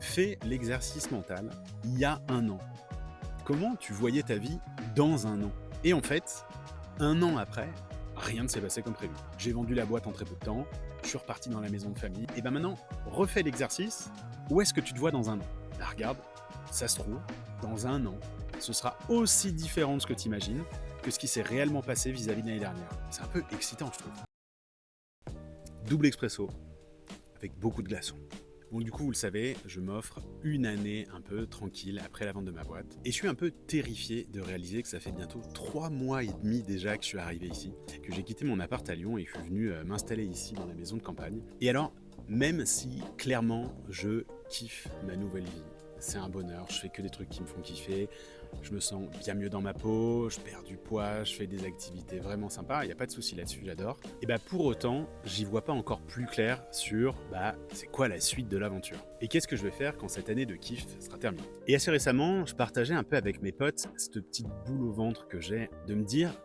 Fais l'exercice mental il y a un an. Comment tu voyais ta vie dans un an? Et en fait, un an après, rien ne s'est passé comme prévu. J'ai vendu la boîte en très peu de temps, je suis reparti dans la maison de famille. Et ben maintenant, refais l'exercice. Où est-ce que tu te vois dans un an? Bah regarde, ça se trouve, dans un an, ce sera aussi différent de ce que tu imagines que ce qui s'est réellement passé vis-à-vis de l'année dernière. C'est un peu excitant, je trouve. Double expresso, avec beaucoup de glaçons. Donc du coup, vous le savez, je m'offre une année un peu tranquille après la vente de ma boîte. Et je suis un peu terrifié de réaliser que ça fait bientôt 3 mois et demi déjà que je suis arrivé ici, que j'ai quitté mon appart à Lyon et que je suis venu m'installer ici dans la maison de campagne. Et alors, même si clairement je kiffe ma nouvelle vie, c'est un bonheur, je fais que des trucs qui me font kiffer, je me sens bien mieux dans ma peau, je perds du poids, je fais des activités vraiment sympas, il n'y a pas de souci là-dessus, j'adore. Et bah pour autant, j'y vois pas encore plus clair sur c'est quoi la suite de l'aventure. Et qu'est-ce que je vais faire quand cette année de kiff sera terminée. Et assez récemment, je partageais un peu avec mes potes cette petite boule au ventre que j'ai de me dire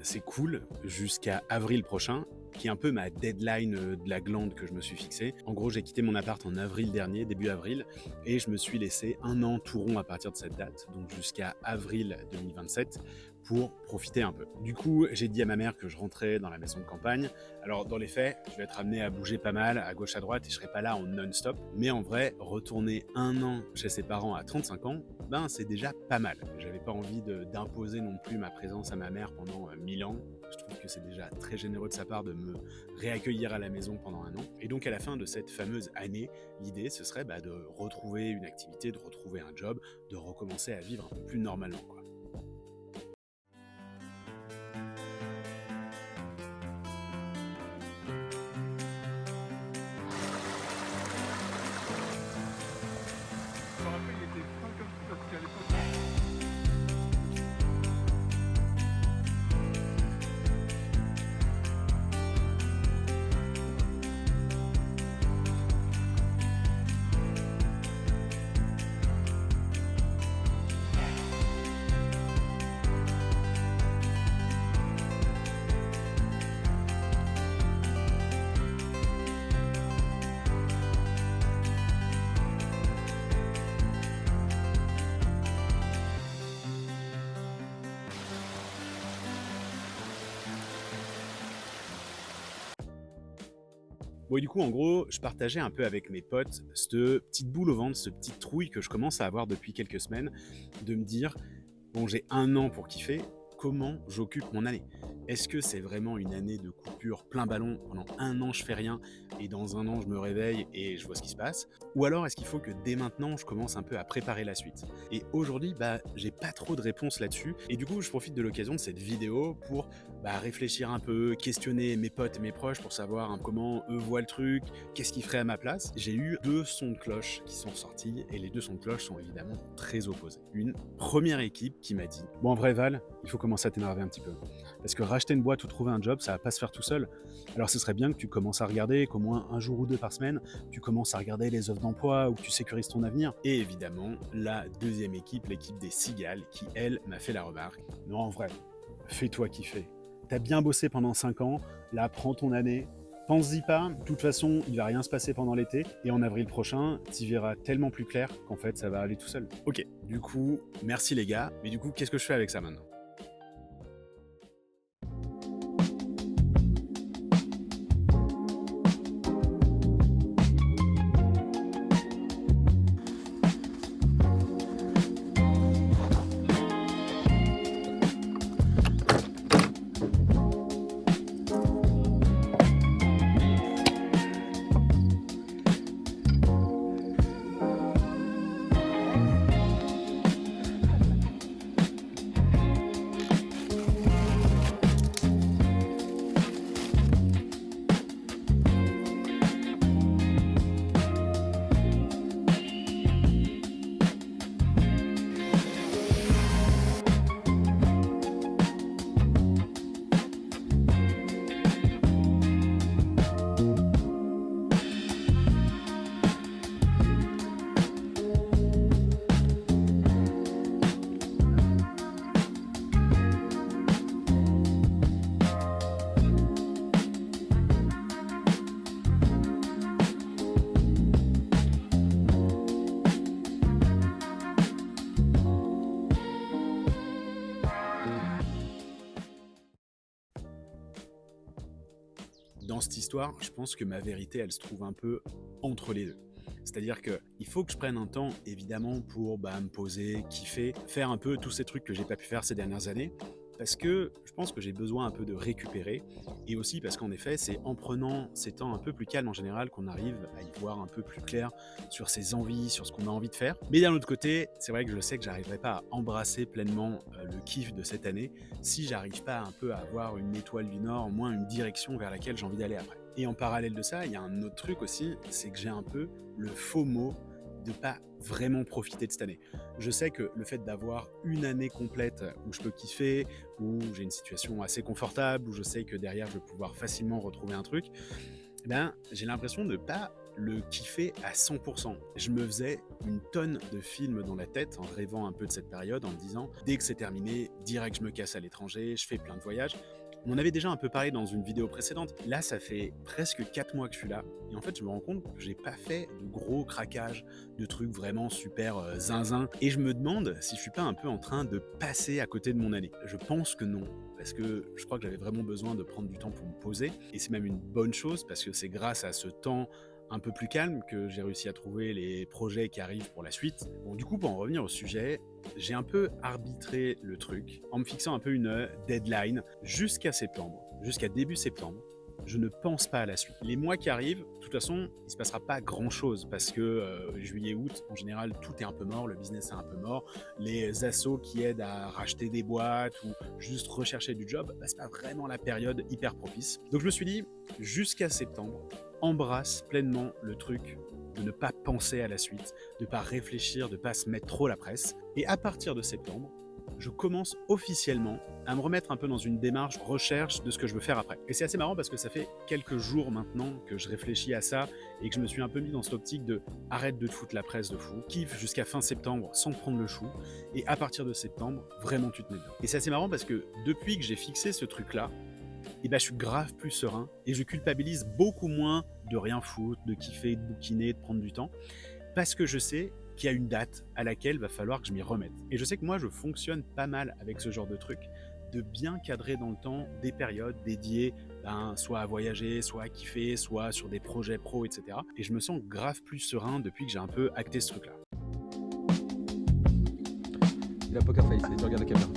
c'est cool jusqu'à avril prochain, qui est un peu ma deadline de la glande que je me suis fixée. En gros, j'ai quitté mon appart en avril dernier, début avril, et je me suis laissé un an tout rond à partir de cette date, donc jusqu'à avril 2027, pour profiter un peu. Du coup, j'ai dit à ma mère que je rentrais dans la maison de campagne. Alors, dans les faits, je vais être amené à bouger pas mal, à gauche, à droite, et je serai pas là en non-stop. Mais en vrai, retourner un an chez ses parents à 35 ans, c'est déjà pas mal. J'avais pas envie d'imposer non plus ma présence à ma mère pendant 1000 ans. Je trouve que c'est déjà très généreux de sa part de me réaccueillir à la maison pendant un an. Et donc, à la fin de cette fameuse année, l'idée, ce serait de retrouver une activité, de retrouver un job, de recommencer à vivre un peu plus normalement, quoi. Je me rappelle, il était fin comme tout parce qu'à l'époque, Bon, et du coup, en gros, je partageais un peu avec mes potes cette petite boule au ventre, cette petite trouille que je commence à avoir depuis quelques semaines, de me dire, bon, j'ai un an pour kiffer, comment j'occupe mon année? Est-ce que c'est vraiment une année de coupure plein ballon, pendant un an je fais rien, et dans un an je me réveille et je vois ce qui se passe? Ou alors est-ce qu'il faut que dès maintenant je commence un peu à préparer la suite? Et aujourd'hui, j'ai pas trop de réponses là-dessus, et du coup je profite de l'occasion de cette vidéo pour réfléchir un peu, questionner mes potes et mes proches pour savoir comment eux voient le truc, qu'est-ce qu'ils feraient à ma place. J'ai eu 2 sons de cloche qui sont sortis, et les 2 sons de cloche sont évidemment très opposés. Une première équipe qui m'a dit « Bon, en vrai Val, il faut commencer à t'énerver un petit peu. Parce que racheter une boîte ou trouver un job, ça va pas se faire tout seul. Alors ce serait bien que tu commences à regarder, qu'au moins un jour ou 2 par semaine, tu commences à regarder les offres d'emploi ou que tu sécurises ton avenir. » Et évidemment, la deuxième équipe, l'équipe des cigales, qui elle m'a fait la remarque « Non, en vrai, fais-toi kiffer. T'as bien bossé pendant 5 ans, là prends ton année, pense-y pas, de toute façon il va rien se passer pendant l'été, et en avril prochain, t'y verras tellement plus clair qu'en fait ça va aller tout seul. » Ok, du coup, merci les gars, mais du coup qu'est-ce que je fais avec ça maintenant? dans cette histoire, je pense que ma vérité, elle se trouve un peu entre les deux. C'est-à-dire qu'il faut que je prenne un temps, évidemment, pour me poser, kiffer, faire un peu tous ces trucs que j'ai pas pu faire ces dernières années, parce que je pense que j'ai besoin un peu de récupérer, et aussi parce qu'en effet, c'est en prenant ces temps un peu plus calmes en général qu'on arrive à y voir un peu plus clair sur ses envies, sur ce qu'on a envie de faire. Mais d'un autre côté, c'est vrai que je sais que j'arriverai pas à embrasser pleinement le kiff de cette année si j'arrive pas un peu à avoir une étoile du Nord, au moins une direction vers laquelle j'ai envie d'aller après. Et en parallèle de ça, il y a un autre truc aussi, c'est que j'ai un peu le FOMO de pas vraiment profiter de cette année. Je sais que le fait d'avoir une année complète où je peux kiffer, où j'ai une situation assez confortable, où je sais que derrière je vais pouvoir facilement retrouver un truc, j'ai l'impression de pas le kiffer à 100%. Je me faisais une tonne de films dans la tête en rêvant un peu de cette période, en me disant dès que c'est terminé, direct je me casse à l'étranger, je fais plein de voyages. On en avait déjà un peu parlé dans une vidéo précédente. Là, ça fait presque 4 mois que je suis là. Et en fait, je me rends compte que j'ai pas fait de gros craquages, de trucs vraiment super zinzin. Et je me demande si je suis pas un peu en train de passer à côté de mon année. Je pense que non. Parce que je crois que j'avais vraiment besoin de prendre du temps pour me poser. Et c'est même une bonne chose parce que c'est grâce à ce temps un peu plus calme que j'ai réussi à trouver les projets qui arrivent pour la suite. Bon, du coup, pour en revenir au sujet, j'ai un peu arbitré le truc en me fixant un peu une deadline jusqu'à septembre, jusqu'à début septembre. Je ne pense pas à la suite. Les mois qui arrivent, de toute façon, il ne se passera pas grand-chose parce que juillet, août, en général, tout est un peu mort, le business est un peu mort. Les assos qui aident à racheter des boîtes ou juste rechercher du job, c'est pas vraiment la période hyper propice. Donc je me suis dit, jusqu'à septembre, embrasse pleinement le truc de ne pas penser à la suite, de ne pas réfléchir, de ne pas se mettre trop la presse. Et à partir de septembre, je commence officiellement à me remettre un peu dans une démarche recherche de ce que je veux faire après. Et c'est assez marrant parce que ça fait quelques jours maintenant que je réfléchis à ça et que je me suis un peu mis dans cette optique de arrête de te foutre la presse de fou, kiffe jusqu'à fin septembre sans te prendre le chou, et à partir de septembre, vraiment tu te mets dedans. Et c'est assez marrant parce que depuis que j'ai fixé ce truc-là, je suis grave plus serein et je culpabilise beaucoup moins de rien foutre, de kiffer, de bouquiner, de prendre du temps, parce que je sais qu'il y a une date à laquelle va falloir que je m'y remette. Et je sais que moi, je fonctionne pas mal avec ce genre de truc, de bien cadrer dans le temps des périodes dédiées soit à voyager, soit à kiffer, soit sur des projets pro, etc. Et je me sens grave plus serein depuis que j'ai un peu acté ce truc-là. Il a poker face, et tu regardes la caméra.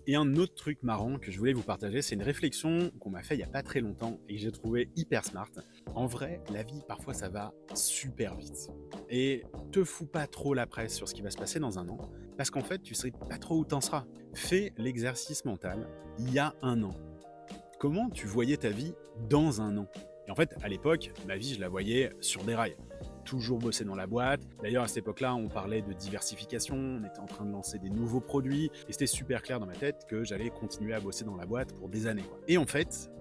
Et un autre truc marrant que je voulais vous partager, c'est une réflexion qu'on m'a fait il n'y a pas très longtemps et que j'ai trouvé hyper smart. En vrai, la vie, parfois, ça va super vite. Et te fous pas trop la presse sur ce qui va se passer dans un an, parce qu'en fait, tu sais pas trop où t'en seras. Fais l'exercice mental il y a un an. Comment tu voyais ta vie dans un an? Et en fait, à l'époque, ma vie, je la voyais sur des rails. Toujours bosser dans la boîte. D'ailleurs, à cette époque-là, on parlait de diversification, on était en train de lancer des nouveaux produits, et c'était super clair dans ma tête que j'allais continuer à bosser dans la boîte pour des années, quoi. Et en fait,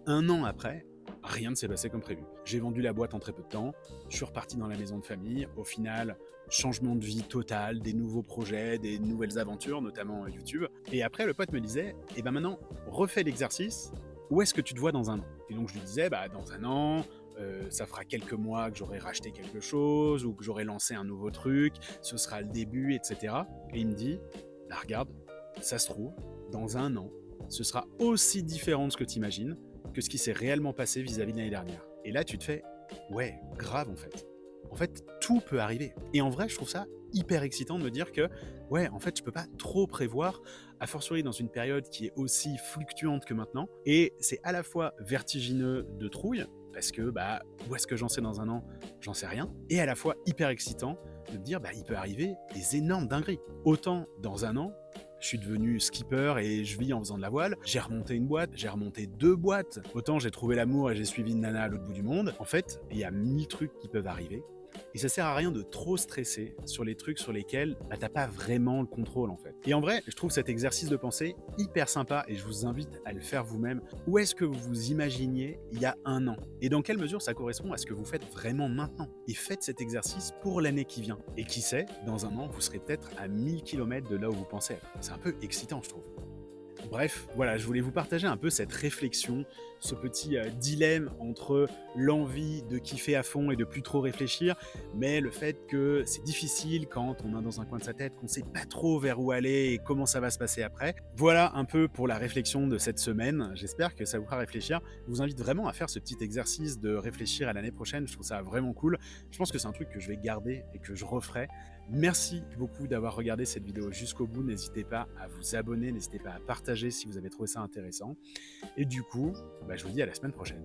un an après, rien ne s'est passé comme prévu. J'ai vendu la boîte en très peu de temps, je suis reparti dans la maison de famille. Au final, changement de vie total, des nouveaux projets, des nouvelles aventures, notamment YouTube. Et après, le pote me disait, maintenant, refais l'exercice, où est-ce que tu te vois dans un an? Et donc je lui disais, dans un an, ça fera quelques mois que j'aurai racheté quelque chose ou que j'aurai lancé un nouveau truc, ce sera le début, etc. Et il me dit, regarde, ça se trouve, dans un an, ce sera aussi différent de ce que tu imagines que ce qui s'est réellement passé vis-à-vis de l'année dernière. Et là, tu te fais, ouais, grave en fait. En fait, tout peut arriver. Et en vrai, je trouve ça hyper excitant de me dire que, ouais, en fait, je peux pas trop prévoir, a fortiori dans une période qui est aussi fluctuante que maintenant. Et c'est à la fois vertigineux de trouille, parce que, bah, où est-ce que j'en sais dans un an? J'en sais rien. Et à la fois hyper excitant de me dire, bah, il peut arriver des énormes dingueries. Autant dans un an, je suis devenu skipper et je vis en faisant de la voile. J'ai remonté une boîte, j'ai remonté 2 boîtes. Autant j'ai trouvé l'amour et j'ai suivi une nana à l'autre bout du monde. En fait, il y a 1000 trucs qui peuvent arriver. Et ça sert à rien de trop stresser sur les trucs sur lesquels bah, t'as pas vraiment le contrôle en fait. Et en vrai, je trouve cet exercice de pensée hyper sympa et je vous invite à le faire vous-même. Où est-ce que vous vous imaginiez il y a un an? Et dans quelle mesure ça correspond à ce que vous faites vraiment maintenant? Et faites cet exercice pour l'année qui vient. Et qui sait, dans un an, vous serez peut-être à 1000 km de là où vous pensez être. C'est un peu excitant, je trouve. Bref, voilà, je voulais vous partager un peu cette réflexion, ce petit dilemme entre l'envie de kiffer à fond et de plus trop réfléchir, mais le fait que c'est difficile quand on est dans un coin de sa tête, qu'on sait pas trop vers où aller et comment ça va se passer après. Voilà un peu pour la réflexion de cette semaine. J'espère que ça vous fera réfléchir. Je vous invite vraiment à faire ce petit exercice de réfléchir à l'année prochaine. Je trouve ça vraiment cool. Je pense que c'est un truc que je vais garder et que je referai. Merci beaucoup d'avoir regardé cette vidéo jusqu'au bout. N'hésitez pas à vous abonner, n'hésitez pas à partager si vous avez trouvé ça intéressant. Et du coup, bah, je vous dis à la semaine prochaine.